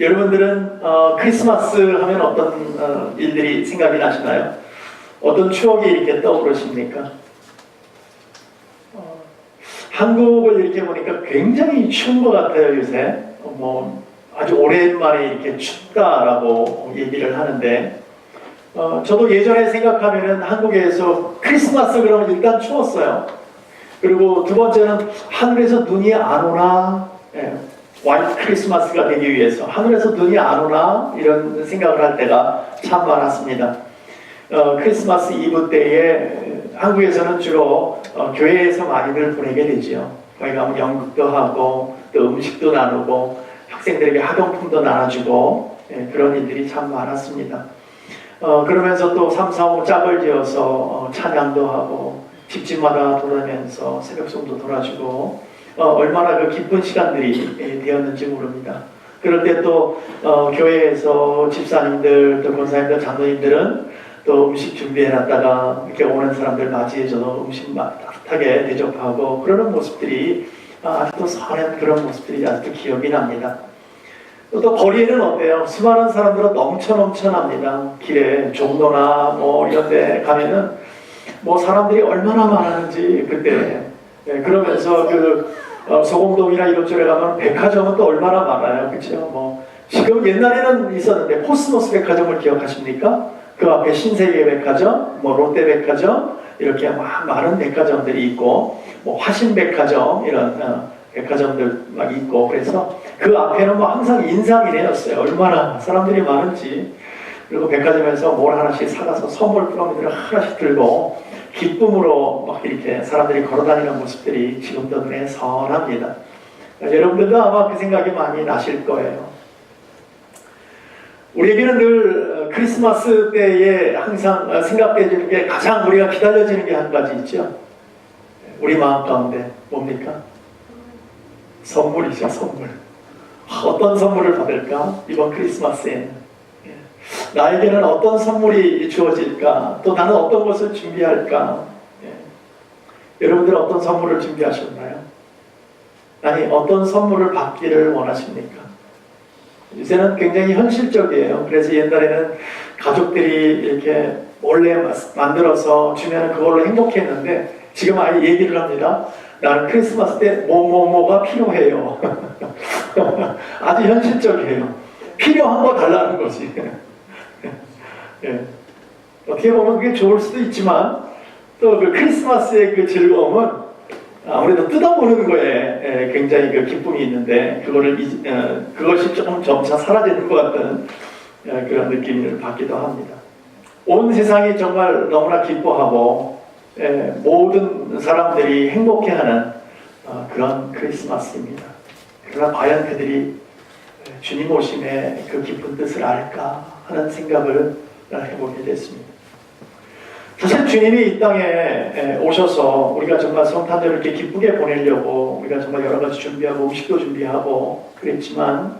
여러분들은 크리스마스 하면 어떤 일들이 생각이 나시나요? 어떤 추억이 이렇게 떠오르십니까? 한국을 이렇게 보니까 굉장히 추운 것 같아요, 요새. 아주 오랜만에 이렇게 춥다라고 얘기를 하는데, 저도 예전에 생각하면은 한국에서 크리스마스 그러면 일단 추웠어요. 그리고 두 번째는 하늘에서 눈이 안 오나, 화이트 크리스마스가 되기 위해서 하늘에서 눈이 안 오나 이런 생각을 할 때가 참 많았습니다. 크리스마스 이브 때에 한국에서는 주로 교회에서 많이들 보내게 되죠. 거기 가면 연극도 하고 또 음식도 나누고 학생들에게 학용품도 나눠주고 그런 일들이 참 많았습니다. 그러면서 또 3, 4, 5 짝을 지어서 찬양도 하고 집집마다 돌아다니면서 새벽송도 돌아주고 얼마나 그 기쁜 시간들이 되었는지 모릅니다. 그럴 때 또 교회에서 집사님들 또 권사님들 장로님들은 또 음식 준비해놨다가 이렇게 오는 사람들 맞이해줘서 음식 따뜻하게 대접하고 그러는 모습들이 아직도 선한 그런 모습들이 아직도 기억이 납니다. 또 거리에는 어때요? 수많은 사람들은 넘쳐납니다. 길에 종로나 이런 데 가면은 사람들이 얼마나 많았는지 그때 그러면서 소공동이나 이런쪽에 가면 백화점은 또 얼마나 많아요. 그렇죠? 지금 옛날에는 있었는데 코스모스 백화점을 기억하십니까? 그 앞에 신세계 백화점, 롯데백화점 이렇게 많은 백화점들이 있고 화신백화점 이런 백화점들 막 있고 그래서 그 앞에는 항상 인상이네였어요. 얼마나 사람들이 많은지. 그리고 백화점에서 뭘 하나씩 사가서 선물 프로미들을 하나씩 들고 기쁨으로 막 이렇게 사람들이 걸어다니는 모습들이 지금도 눈에 선합니다. 여러분들도 아마 그 생각이 많이 나실 거예요. 우리에게는 늘 크리스마스 때에 항상 생각되는 게 가장 우리가 기다려지는 게 한 가지 있죠. 우리 마음 가운데 뭡니까? 선물이죠, 선물. 어떤 선물을 받을까? 이번 크리스마스에는. 나에게는 어떤 선물이 주어질까? 또 나는 어떤 것을 준비할까? 여러분들 어떤 선물을 준비하셨나요? 아니, 어떤 선물을 받기를 원하십니까? 요새는 굉장히 현실적이에요. 그래서 옛날에는 가족들이 이렇게 몰래 만들어서 주면 그걸로 행복했는데 지금 아예 얘기를 합니다. 나는 크리스마스 때 뭐가 필요해요. 아주 현실적이에요. 필요한 거 달라는 거지. 어떻게 보면 그게 좋을 수도 있지만 또 그 크리스마스의 그 즐거움은 아무래도 뜯어보는 거에 굉장히 그 기쁨이 있는데 그것이 조금 점차 사라지는 것 같은 그런 느낌을 받기도 합니다. 온 세상이 정말 너무나 기뻐하고 모든 사람들이 행복해하는 그런 크리스마스입니다. 그러나 과연 그들이 주님 오심의 그 깊은 뜻을 알까 하는 생각을 해보게 됐습니다. 사실 주님이 이 땅에 오셔서 우리가 정말 성탄절을 이렇게 기쁘게 보내려고 우리가 정말 여러 가지 준비하고 음식도 준비하고 그랬지만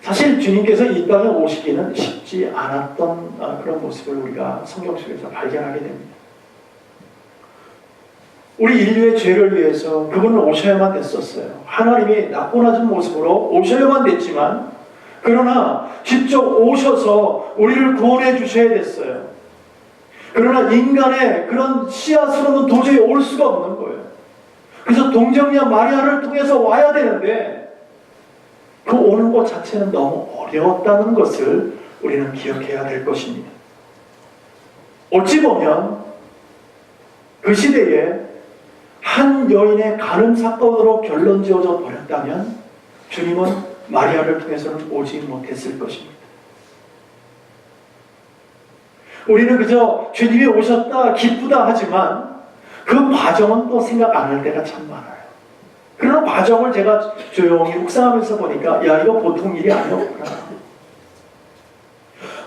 사실 주님께서 이 땅에 오시기는 쉽지 않았던 그런 모습을 우리가 성경 속에서 발견하게 됩니다. 우리 인류의 죄를 위해서 그분은 오셔야만 됐었어요. 하나님이 낮고 낮은 모습으로 오셔야만 됐지만 그러나 직접 오셔서 우리를 구원해 주셔야 됐어요. 그러나 인간의 그런 씨앗으로는 도저히 올 수가 없는 거예요. 그래서 동정녀 마리아를 통해서 와야 되는데 그 오는 것 자체는 너무 어려웠다는 것을 우리는 기억해야 될 것입니다. 어찌 보면 그 시대에 한 여인의 간음 사건으로 결론 지어져 버렸다면 주님은 마리아를 통해서는 오지 못했을 것입니다. 우리는 그저 주님이 오셨다 기쁘다 하지만 그 과정은 또 생각 안 할 때가 참 많아요. 그런 과정을 제가 조용히 묵상하면서 보니까 야, 이거 보통 일이 아니었구나.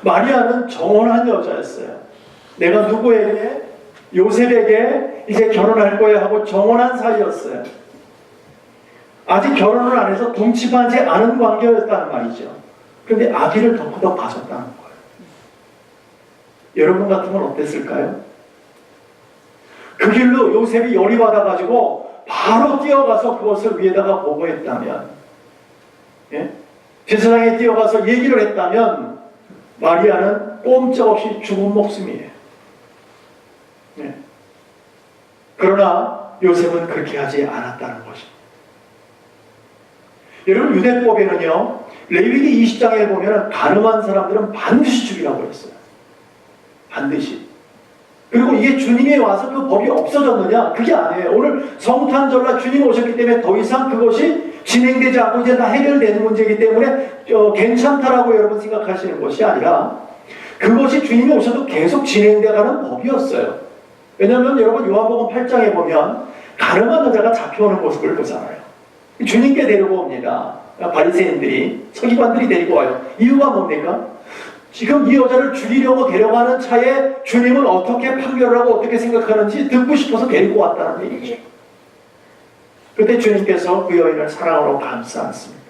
마리아는 정혼한 여자였어요. 내가 누구에게? 요셉에게 이제 결혼할 거야 하고 정혼한 사이였어요. 아직 결혼을 안 해서 동침하지 않은 관계였다는 말이죠. 그런데 아기를 덕후덕 가졌다는 거예요. 여러분 같으면 어땠을까요? 그 길로 요셉이 열이 받아가지고 바로 뛰어가서 그것을 위에다가 보고했다면 제사장에 뛰어가서 얘기를 했다면 마리아는 꼼짝없이 죽은 목숨이에요. 네. 그러나 요셉은 그렇게 하지 않았다는 것입니다. 여러분, 유대법에는요, 레위기 20장에 보면 가늠한 사람들은 반드시 죽이라고 했어요. 반드시. 그리고 이게 주님이 와서 그 법이 없어졌느냐? 그게 아니에요. 오늘 성탄절날 주님 오셨기 때문에 더 이상 그것이 진행되지 않고 이제 다 해결되는 문제이기 때문에 괜찮다라고 여러분 생각하시는 것이 아니라 그것이 주님이 오셔도 계속 진행되어가는 법이었어요. 왜냐하면 여러분 요한복음 8장에 보면 가늠한 여자가 잡혀오는 모습을 보잖아요. 주님께 데리고 옵니다. 바리새인들이, 서기관들이 데리고 와요. 이유가 뭡니까? 지금 이 여자를 죽이려고 데려가는 차에 주님은 어떻게 판결을 하고 어떻게 생각하는지 듣고 싶어서 데리고 왔다는 얘기죠. 그때 주님께서 그 여인을 사랑으로 감싸 안습니다.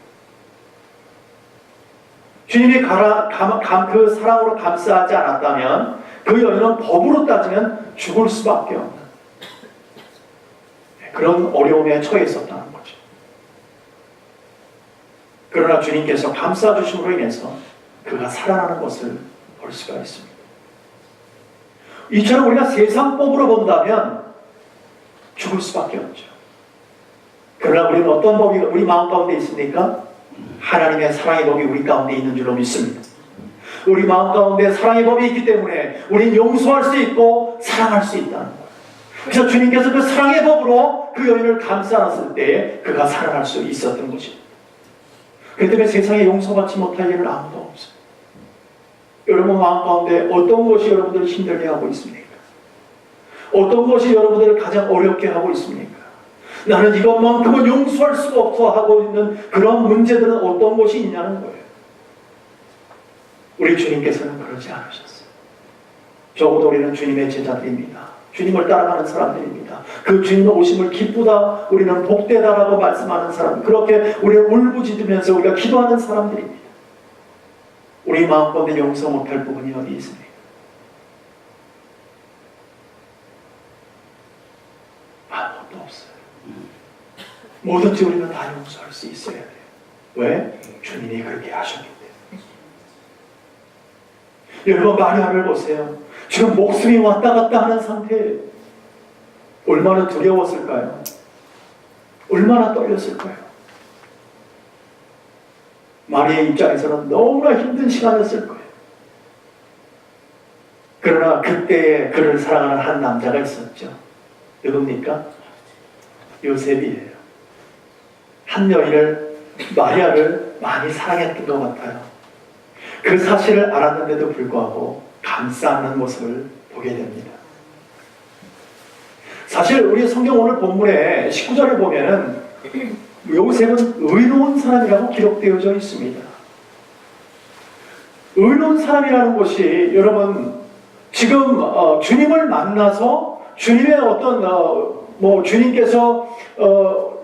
주님이 그 사랑으로 감싸지 않았다면 그 여인은 법으로 따지면 죽을 수밖에 없는 그런 어려움에 처해 있었다는 거죠. 그러나 주님께서 감싸주심으로 인해서 그가 살아나는 것을 볼 수가 있습니다. 이처럼 우리가 세상법으로 본다면 죽을 수밖에 없죠. 그러나 우리는 어떤 법이 우리 마음 가운데 있습니까? 하나님의 사랑의 법이 우리 가운데 있는 줄로 믿습니다. 우리 마음 가운데 사랑의 법이 있기 때문에 우리는 용서할 수 있고 사랑할 수 있다는 거예요. 그래서 주님께서 그 사랑의 법으로 그 여인을 감싸 안았을 때에 그가 살아날 수 있었던 것입니다. 그렇기 때문에 세상에 용서받지 못할 일은 아무도 없어요. 여러분 마음 가운데 어떤 것이 여러분들을 힘들게 하고 있습니까? 어떤 것이 여러분들을 가장 어렵게 하고 있습니까? 나는 이것만큼은 용서할 수가 없어 하고 있는 그런 문제들은 어떤 것이 있냐는 거예요. 우리 주님께서는 그러지 않으셨어요. 적어도 우리는 주님의 제자들입니다. 주님을 따라가는 사람들입니다. 그 주님의 오심을 기쁘다, 우리는 복되다라고 말씀하는 사람, 그렇게 우리를 울부짖으면서 우리가 기도하는 사람들입니다. 우리 마음 가운데 용서 못할 부분이 어디 있습니까? 아무것도 없어요. 뭐든지 우리는 다 용서할 수 있어야 돼요. 왜? 주님이 그렇게 하셨기 때문에. 여러분 마리아를 보세요. 지금 목숨이 왔다 갔다 하는 상태예요. 얼마나 두려웠을까요? 얼마나 떨렸을까요? 마리아의 입장에서는 너무나 힘든 시간이었을 거예요. 그러나 그때에 그를 사랑하는 한 남자가 있었죠. 누굽니까? 요셉이에요. 한 여인을, 마리아를 많이 사랑했던 것 같아요. 그 사실을 알았는데도 불구하고 감싸 안는 모습을 보게 됩니다. 사실 우리 성경 오늘 본문에 19절을 보면은 요셉은 의로운 사람이라고 기록되어져 있습니다. 의로운 사람이라는 것이 여러분 지금 주님을 만나서 주님의 어떤 주님께서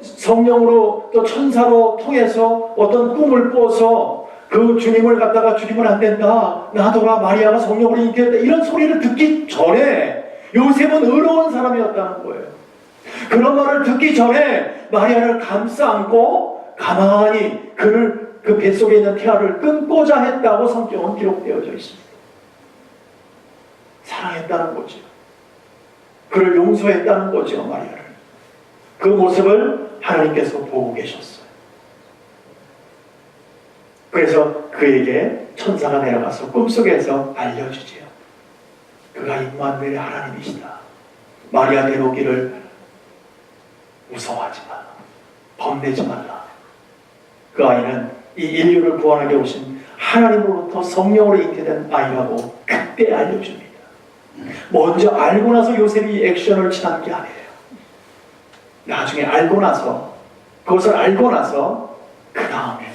성령으로 또 천사로 통해서 어떤 꿈을 꿔서 그 주님을 갖다가 죽이면 안 된다, 나더라, 마리아가 성령으로 잉태했다, 이런 소리를 듣기 전에 요셉은 의로운 사람이었다는 거예요. 그런 말을 듣기 전에 마리아를 감싸 안고 가만히 그를 그 뱃속에 있는 태아를 끊고자 했다고 성경은 기록되어져 있습니다. 사랑했다는 거죠. 그를 용서했다는 거죠, 마리아를. 그 모습을 하나님께서 보고 계셨어요. 그래서 그에게 천사가 내려가서 꿈속에서 알려주지요. 그가 임마누엘의 하나님이시다. 마리아 데려오기를 무서워하지 말라. 겁내지 말라. 그 아이는 이 인류를 구원하게 오신 하나님으로부터 성령으로 잉태된 아이라고 그때 알려줍니다. 먼저 알고 나서 요셉이 액션을 취한 게 아니에요. 나중에 알고 나서, 그것을 알고 나서 그 다음에,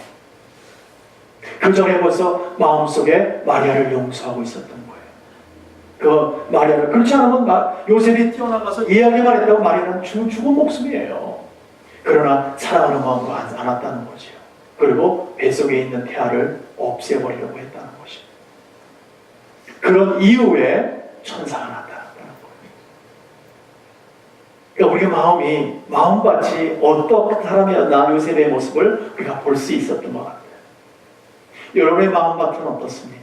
그 전에 벌써 마음속에 마리아를 용서하고 있었던 거예요. 그 마리아를, 그렇지 않으면 요셉이 뛰어나가서 이야기만 했다고 마리아는 죽은 목숨이에요. 그러나 사랑하는 마음으로 안았다는 거죠. 그리고 뱃속에 있는 태아를 없애버리려고 했다는 것이죠. 그런 이후에 천사가 나타났다는 거예요. 그러니까 우리 마음같이 어떤 사람이었나 요셉의 모습을 우리가 볼 수 있었던 것 같아요. 여러분의 마음밭은 어떻습니까?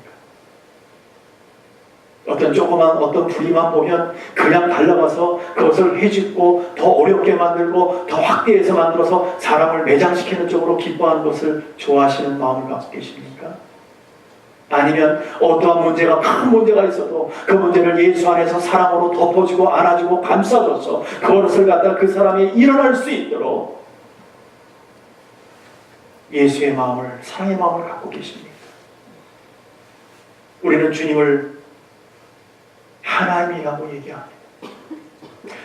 어떤 조그만 어떤 부리만 보면 그냥 달려가서 그것을 해집고 더 어렵게 만들고 더 확대해서 만들어서 사람을 매장시키는 쪽으로 기뻐하는 것을 좋아하시는 마음을 갖고 계십니까? 아니면 어떠한 문제가 큰 문제가 있어도 그 문제를 예수 안에서 사랑으로 덮어주고 안아주고 감싸줘서 그것을 갖다 그 사람이 일어날 수 있도록 예수의 마음을, 사랑의 마음을 갖고 계십니까? 우리는 주님을 하나님이라고 얘기합니다.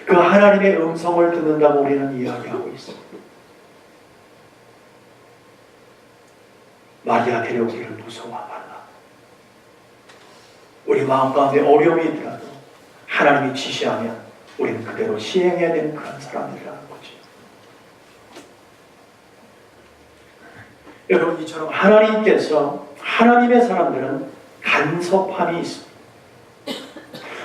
그 하나님의 음성을 듣는다고 우리는 이야기하고 있습니다. 마리아 데려오기를 무서워하지 말라. 우리 마음 가운데 어려움이 있더라도 하나님이 지시하면 우리는 그대로 시행해야 되는 그런 사람이라는 거죠. 여러분, 이처럼 하나님께서, 하나님의 사람들은 간섭함이 있습니다.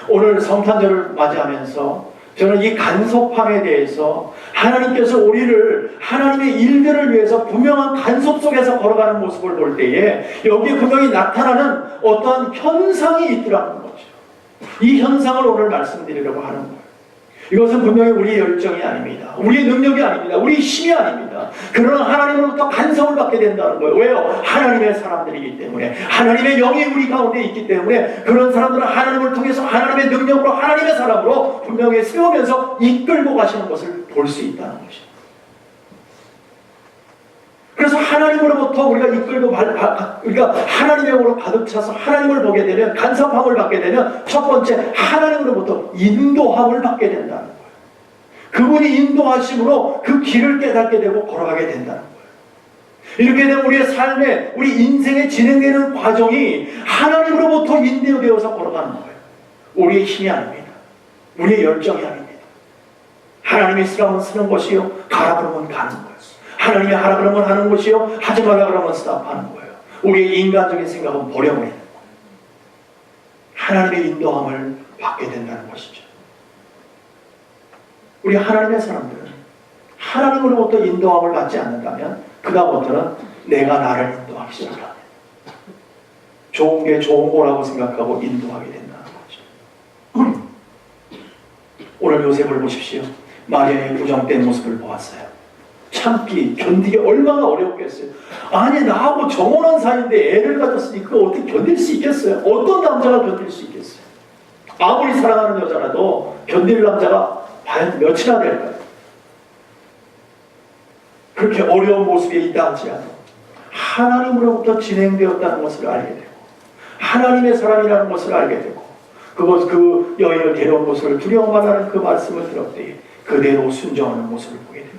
오늘 성탄절을 맞이하면서 저는 이 간섭함에 대해서 하나님께서 우리를 하나님의 일들을 위해서 분명한 간섭 속에서 걸어가는 모습을 볼 때에 여기에 분명히 나타나는 어떠한 현상이 있더라는 거죠. 이 현상을 오늘 말씀드리려고 하는 거예요. 이것은 분명히 우리의 열정이 아닙니다. 우리의 능력이 아닙니다. 우리의 힘이 아닙니다. 그러나 하나님으로부터 간섭을 받게 된다는 거예요. 왜요? 하나님의 사람들이기 때문에, 하나님의 영이 우리 가운데 있기 때문에 그런 사람들은 하나님을 통해서 하나님의 능력으로, 하나님의 사람으로 분명히 세우면서 이끌고 가시는 것을 볼 수 있다는 것입니다. 그래서 하나님으로부터 우리가 이끌고 우리가 하나님의 영으로 가득 차서 하나님을 보게 되면, 간섭함을 받게 되면 첫 번째 하나님으로부터 인도함을 받게 된다는 거예요. 그분이 인도하심으로 그 길을 깨닫게 되고 걸어가게 된다는 거예요. 이렇게 되면 우리의 삶에, 우리 인생에 진행되는 과정이 하나님으로부터 인도되어서 걸어가는 거예요. 우리의 힘이 아닙니다. 우리의 열정이 아닙니다. 하나님이 쓰라면 쓰는 것이요, 가라 그러면 가는 거예요. 하나님이 하라 그러면 하는 것이요, 하지 말라 그러면 스탑하는 거예요. 우리의 인간적인 생각은 버려버리는 거예요. 하나님의 인도함을 받게 된다는 것이죠. 우리 하나님의 사람들은 하나님으로부터 인도함을 받지 않는다면 그 다음부터는 내가 나를 인도하기 시작합니다. 좋은 게 좋은 거라고 생각하고 인도하게 된다는 거죠. 오늘 요셉을 보십시오. 마리아의 부정된 모습을 보았어요. 참기, 견디기 얼마나 어렵겠어요. 아니, 나하고 정혼한 사이인데 애를 가졌으니 그거 어떻게 견딜 수 있겠어요? 어떤 남자가 견딜 수 있겠어요? 아무리 사랑하는 여자라도 견딜 남자가 과연 몇이나 될까요? 그렇게 어려운 모습에 있다 할지라도 하나님으로부터 진행되었다는 것을 알게 되고, 하나님의 사람이라는 것을 알게 되고, 그 여인을 데려온 것을 두려워만 그 말씀을 들을 때에 그대로 순종하는 모습을 보게 됩니다.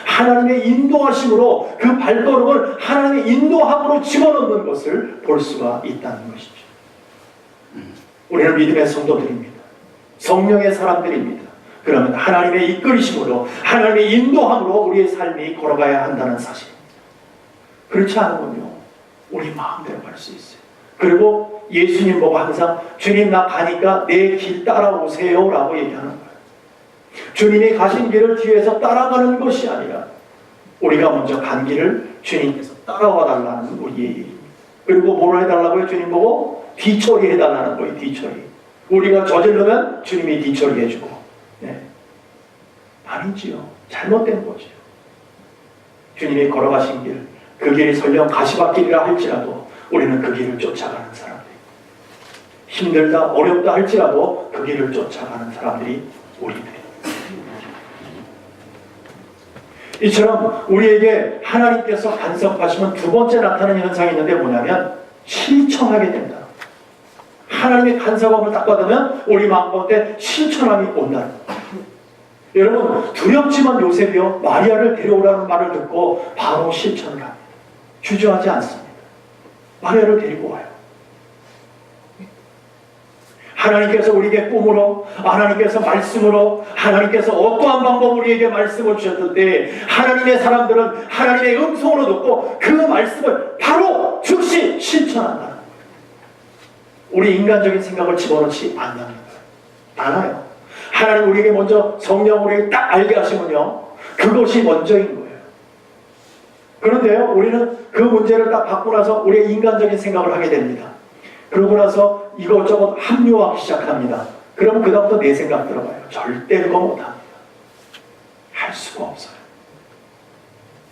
하나님의 인도하심으로 그 발걸음을 하나님의 인도함으로 집어넣는 것을 볼 수가 있다는 것이죠. 우리는 믿음의 성도들입니다. 성령의 사람들입니다. 그러면 하나님의 이끌이심으로, 하나님의 인도함으로 우리의 삶이 걸어가야 한다는 사실입니다. 그렇지 않으면요, 우리 마음대로 갈 수 있어요. 그리고 예수님 보고 항상 주님 나 가니까 내 길 따라오세요 라고 얘기하는 거예요. 주님이 가신 길을 뒤에서 따라가는 것이 아니라 우리가 먼저 간 길을 주님께서 따라와 달라는 우리의 얘기입니다. 그리고 뭘 해달라고요? 주님 보고 뒤처리 해달라는 거예요. 뒤처리. 우리가 저지르면 주님이 뒤처리 해주고. 네. 아니지요. 잘못된 거지요. 주님이 걸어가신 길, 그 길이 설령 가시밭길이라 할지라도 우리는 그 길을 쫓아가는 사람들. 힘들다, 어렵다 할지라도 그 길을 쫓아가는 사람들이 우리들. 이처럼 우리에게 하나님께서 간섭하시면 두 번째 나타나는 현상이 있는데 뭐냐면 실천하게 된다. 하나님의 간섭함을 딱 받으면 우리 마음 가운데 실천함이 온다는 거예요. 여러분, 두렵지만 요셉이요, 마리아를 데려오라는 말을 듣고 바로 실천을 합니다. 주저하지 않습니다. 마리아를 데리고 와요. 하나님께서 우리에게 꿈으로, 하나님께서 말씀으로, 하나님께서 어떠한 방법 우리에게 말씀을 주셨을 때 하나님의 사람들은 하나님의 음성으로 듣고 그 말씀을 바로 즉시 실천한다는 거예요. 우리 인간적인 생각을 집어넣지 않는 거예요. 않아요. 하나님 우리에게 먼저 성령 우리에게 딱 알게 하시면요, 그것이 먼저인 거예요. 그런데요, 우리는 그 문제를 딱 받고 나서 우리의 인간적인 생각을 하게 됩니다. 그러고 나서 이것저것 합리화하기 시작합니다. 그러면 그다음부터 내 생각 들어봐요. 절대 그거 못합니다. 할 수가 없어요.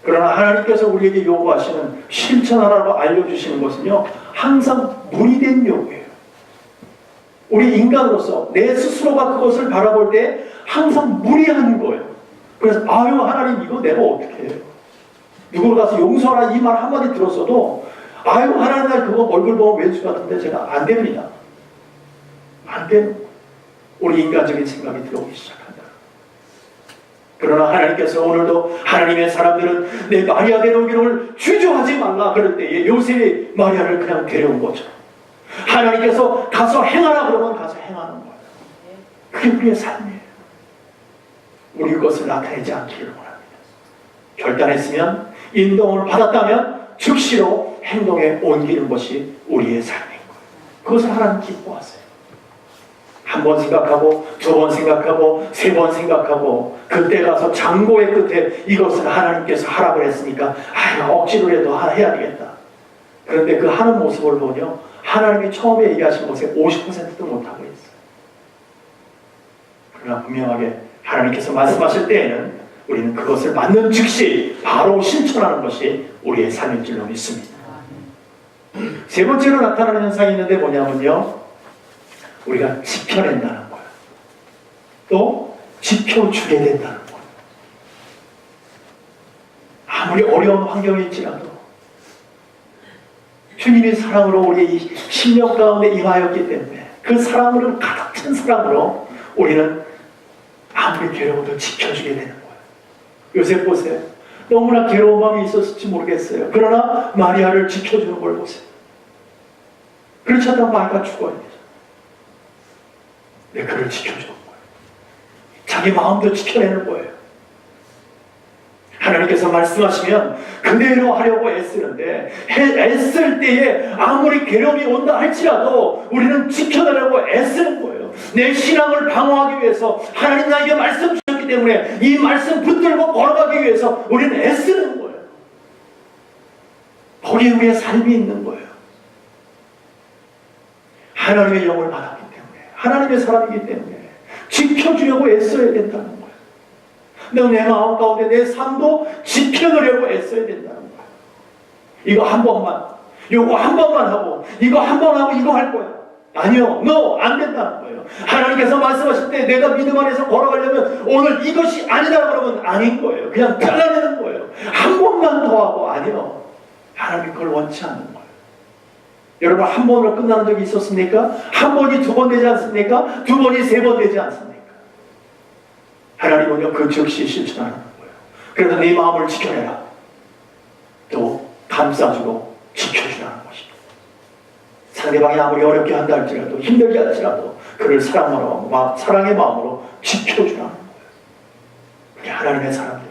그러나 하나님께서 우리에게 요구하시는 실천하라고 알려주시는 것은요, 항상 무리된 요구예요. 우리 인간으로서 내 스스로가 그것을 바라볼 때 항상 무리한 거예요. 그래서 아유 하나님 이거 내가 어떻게 해요? 누구를 가서 용서하라 이 말 한마디 들었어도 아유 하나님 나 그거 얼굴 보면 왼수 같은데 제가 안 됩니다. 안 돼요. 우리 인간적인 생각이 들어오기 시작한다. 그러나 하나님께서 오늘도 하나님의 사람들은 내 마리아 데려오기를 주저하지 말라 그럴 때에 요셉이 마리아를 그냥 데려온 거죠. 하나님께서 가서 행하라 그러면 가서 행하는 거예요. 그게 우리의 삶이에요. 우리 그것을 나타내지 않기를 원합니다. 결단했으면 인도를 받았다면 즉시로 행동에 옮기는 것이 우리의 삶인 거예요. 그것을 하나님 기뻐하세요. 한 번 생각하고 두 번 생각하고 세 번 생각하고 그때 가서 장고의 끝에 이것을 하나님께서 하라고 했으니까 억지로라도 해야 되겠다. 그런데 그 하는 모습을 보면 하나님이 처음에 얘기하신 것에 50%도 못하고 있어요. 그러나 분명하게 하나님께서 말씀하실 때에는 우리는 그것을 받는 즉시 바로 실천하는 것이 우리의 삶인 줄로 믿습니다. 세 번째로 나타나는 현상이 있는데 뭐냐면요, 우리가 지켜낸다는 거예요. 또 지켜주게 된다는 거예요. 아무리 어려운 환경일지라도 주님의 사랑으로 우리의 이 심령 가운데 임하였기 때문에 그 사랑으로 가득 찬 사랑으로 우리는 아무리 괴로워도 지켜주게 되는 거예요. 요셉 보세요. 너무나 괴로운 마음이 있었을지 모르겠어요. 그러나 마리아를 지켜주는 걸 보세요. 그렇지 않다면 마리아가 죽어야 되죠. 내 그를 지켜주는 거예요. 자기 마음도 지켜내는 거예요. 하나님께서 말씀하시면 그대로 하려고 애쓰는데 애쓸 때에 아무리 괴로움이 온다 할지라도 우리는 지켜내려고 애쓰는 거예요. 내 신앙을 방어하기 위해서 하나님 나에게 말씀 주셨기 때문에 이 말씀 붙들고 걸어가기 위해서 우리는 애쓰는 거예요. 거기에 우리의 삶이 있는 거예요. 하나님의 영을 받았기 때문에, 하나님의 사람이기 때문에 지켜주려고 애써야 된다는 거예요. 내 마음 가운데 내 삶도 지켜내려고 애써야 된다는 거예요. 이거 한 번만, 요거 한 번만 하고, 이거 한 번 하고 이거 할 거야. 아니요, 안 된다는 거예요. 하나님께서 말씀하실 때 내가 믿음 안에서 걸어가려면 오늘 이것이 아니다 그러면 아닌 거예요. 그냥 잘라내는 거예요. 한 번만 더 하고, 아니요. 하나님 그걸 원치 않는 거예요. 여러분 한 번으로 끝나는 적이 있었습니까? 한 번이 두 번 되지 않습니까? 두 번이 세 번 되지 않습니까? 하나님은요 그 즉시 실천하는 거예요. 그래서 네 마음을 지켜내라. 또 감싸주고 지켜주라는 것입니다. 상대방이 아무리 어렵게 한다 할지라도 힘들게 할지라도 그를 사랑의 마음으로 지켜주라는 거예요. 그게 하나님의 사람들입니다.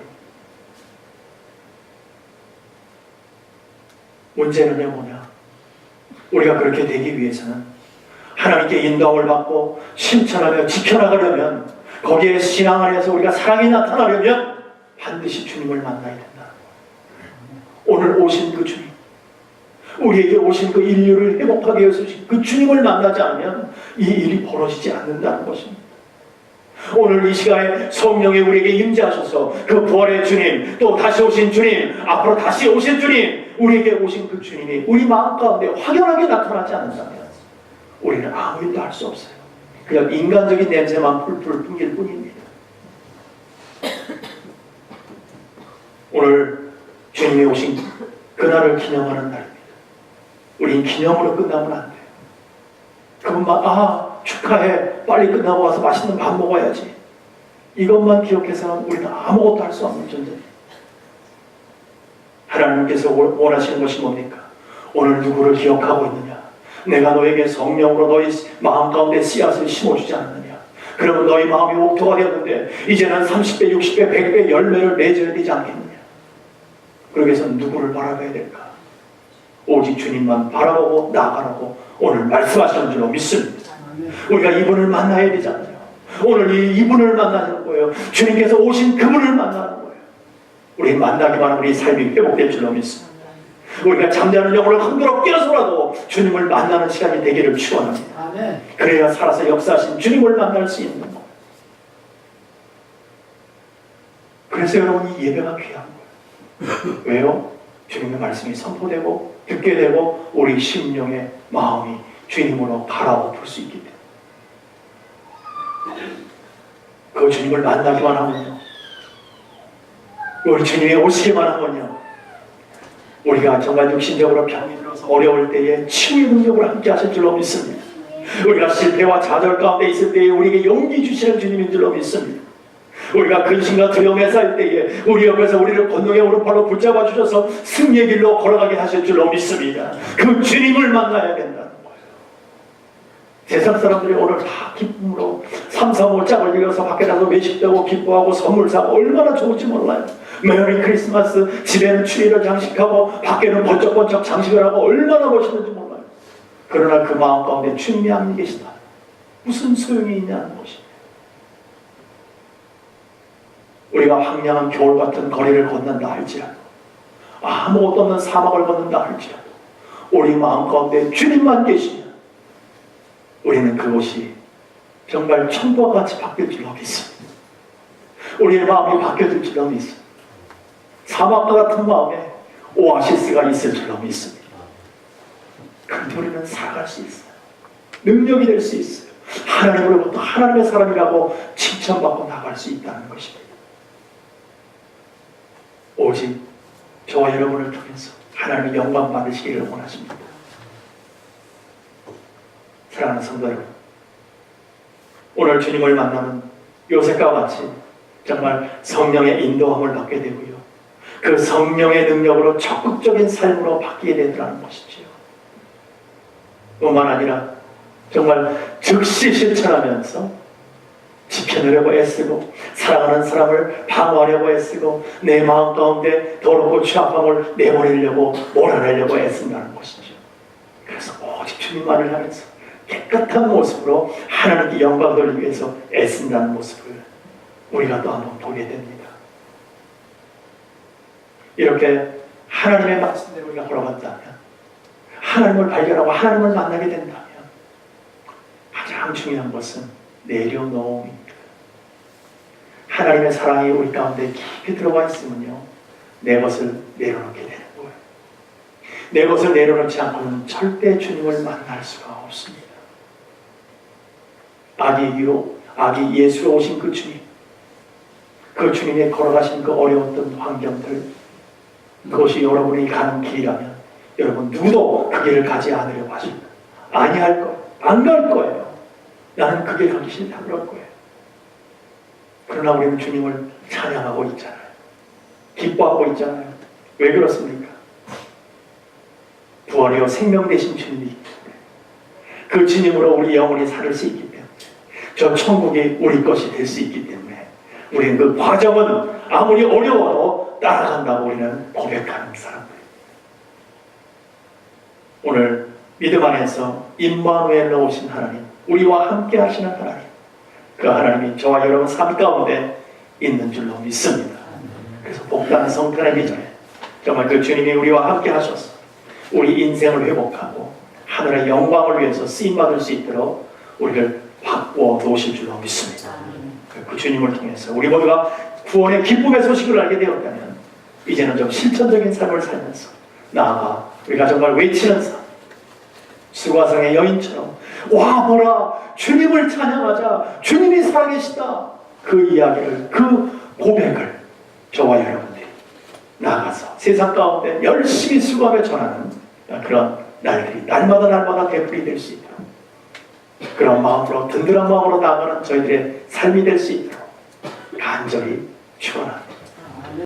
문제는요 뭐냐? 우리가 그렇게 되기 위해서는 하나님께 인도함을 받고 실천하며 지켜나가려면 거기에 신앙 안에서 우리가 사랑이 나타나려면 반드시 주님을 만나야 된다는 거예요. 오늘 오신 그 주님, 우리에게 오신 그 인류를 회복하게 해주신 그 주님을 만나지 않으면 이 일이 벌어지지 않는다는 것입니다. 오늘 이 시간에 성령이 우리에게 임재하셔서 그 부활의 주님, 또 다시 오신 주님, 앞으로 다시 오실 주님, 우리에게 오신 그 주님이 우리 마음 가운데 확연하게 나타나지 않는다면 우리는 아무 일도 할 수 없어요. 그냥 인간적인 냄새만 풀풀 풍길 뿐입니다. 오늘 주님이 오신 그날을 기념하는 날입니다. 우린 기념으로 끝나면 안 돼요. 그것만 축하해, 빨리 끝나고 와서 맛있는 밥 먹어야지, 이것만 기억해서는 우리는 아무것도 할 수 없는 존재입니다. 하나님께서 원하시는 것이 뭡니까? 오늘 누구를 기억하고 있느냐? 내가 너에게 성령으로 너희 마음 가운데 씨앗을 심어주지 않느냐? 그러면 너희 마음이 옥토가 되었는데 이제는 30배, 60배, 100배 열매를 맺어야 되지 않겠느냐? 그러기 위해서 누구를 바라봐야 될까? 오직 주님만 바라보고 나아가라고 오늘 말씀하시는 줄로 믿습니다. 우리가 이분을 만나야 되잖아요. 오늘 이분을 만나는 거예요. 주님께서 오신 그분을 만나는 거예요. 우리 만나기만 하면 우리 삶이 회복될 줄로 믿습니다. 우리가 잠자는 영혼을 흔들어 깨어서라도 주님을 만나는 시간이 되기를 축원합니다. 아멘. 그래야 살아서 역사하신 주님을 만날 수 있는 거예요. 그래서 여러분 이 예배가 귀한 거예요. 왜요? 주님의 말씀이 선포되고 듣게 되고 우리 심령의 마음이 주님으로 갈아엎을 수 있기 때문에 그 주님을 만나기만 하면요, 우리 주님이 오시기만 하면요, 우리가 정말 육신적으로 병이 들어서 어려울 때에 치유의 능력으로 함께 하실 줄로 믿습니다. 우리가 실패와 좌절 가운데 있을 때에 우리에게 용기 주시는 주님인 줄로 믿습니다. 우리가 근심과 두려움에 쌓일 때에 우리 옆에서 우리를 권능의 오른팔로 붙잡아 주셔서 승리의 길로 걸어가게 하실 줄로 믿습니다. 그 주님을 만나야 된다는 거예요. 세상 사람들이 오늘 다 기쁨으로 3, 4, 5 짝을 이어서 밖에 나서 외식되고 기뻐하고 선물 사고 얼마나 좋을지 몰라요. 메리 크리스마스, 집에는 추리를 장식하고 밖에는 번쩍번쩍 장식을 하고 얼마나 멋있는지 몰라요. 그러나 그 마음 가운데 주님이 안 계시다. 무슨 소용이 있냐는 것입니다. 우리가 황량한 겨울 같은 거리를 걷는다 할지라도, 아무것도 없는 사막을 걷는다 할지라도 우리 마음 가운데 주님만 계시면 우리는 그곳이 정말 천국과 같이 바뀔 줄로 믿습니다. 우리의 마음이 바뀌어질 줄로 믿습니다. 사막과 같은 마음에 오아시스가 있을 줄로 믿습니다. 그런데 우리는 살아갈 수 있어요. 능력이 될 수 있어요. 하나님으로부터 하나님의 사람이라고 칭찬받고 나갈 수 있다는 것입니다. 오직 저와 여러분을 통해서 하나님의 영광 받으시기를 원하십니다. 사랑하는 성도 여러분, 오늘 주님을 만나는 요셉과 같이 정말 성령의 인도함을 받게 되고요, 그 성령의 능력으로 적극적인 삶으로 바뀌게 되더라는 것이지요. 뿐만 아니라 정말 즉시 실천하면서 지켜내려고 애쓰고 사랑하는 사람을 방어하려고 애쓰고 내 마음 가운데 더럽고 취합함을 내보내려고 몰아내려고 애쓴다는 것이죠. 그래서 오직 주님만을 향해서 깨끗한 모습으로 하나님께 영광 돌리기 위해서 애쓴다는 모습을 우리가 또 한번 보게 됩니다. 이렇게 하나님의 말씀대로 우리가 걸어간다면, 하나님을 발견하고 하나님을 만나게 된다면 가장 중요한 것은 내려놓음입니다. 하나님의 사랑이 우리 가운데 깊이 들어가 있으면요, 내 것을 내려놓게 되는 거예요. 내 것을 내려놓지 않고는 절대 주님을 만날 수가 없습니다. 아기 예수로 오신 그 주님, 그 주님의 걸어가신 그 어려웠던 환경들, 그것이 여러분이 가는 길이라면 여러분 누구도 그 길을 가지 않으려고 하십니다. 아니할 거예요. 안 갈 거예요. 나는 그 길 가기 싫다 그럴 거예요. 그러나 우리는 주님을 찬양하고 있잖아요. 기뻐하고 있잖아요. 왜 그렇습니까? 부활이요 생명 되신 주님이 있기 때문에, 그 주님으로 우리 영혼이 살을 수 있기 때문에, 저 천국이 우리 것이 될 수 있기 때문에 우리는 그 과정은 아무리 어려워도 따라간다고 우리는 고백하는 사람들. 오늘 믿음 안에서 임마누엘로 오신 하나님, 우리와 함께 하시는 하나님, 그 하나님이 저와 여러분 삶 가운데 있는 줄로 믿습니다. 그래서 복된 성탄의 기전에 정말 그 주님이 우리와 함께 하셔서 우리 인생을 회복하고 하늘의 영광을 위해서 쓰임받을 수 있도록 우리를 바꾸어 놓으실 줄로 믿습니다. 그 주님을 통해서 우리 모두가 구원의 기쁨의 소식을 알게 되었다면 이제는 좀 실천적인 삶을 살면서 나아가 우리가 정말 외치는 삶, 수가성의 여인처럼 와 보라 주님을 찬양하자, 주님이 살아계시다, 그 이야기를, 그 고백을 저와 여러분들이 나가서 세상 가운데 열심히 수고하며 전하는 그런 날들이 날마다 되풀이 될 수 있도록, 그런 마음으로 든든한 마음으로 나아가는 저희들의 삶이 될 수 있도록 간절히 축원합니다.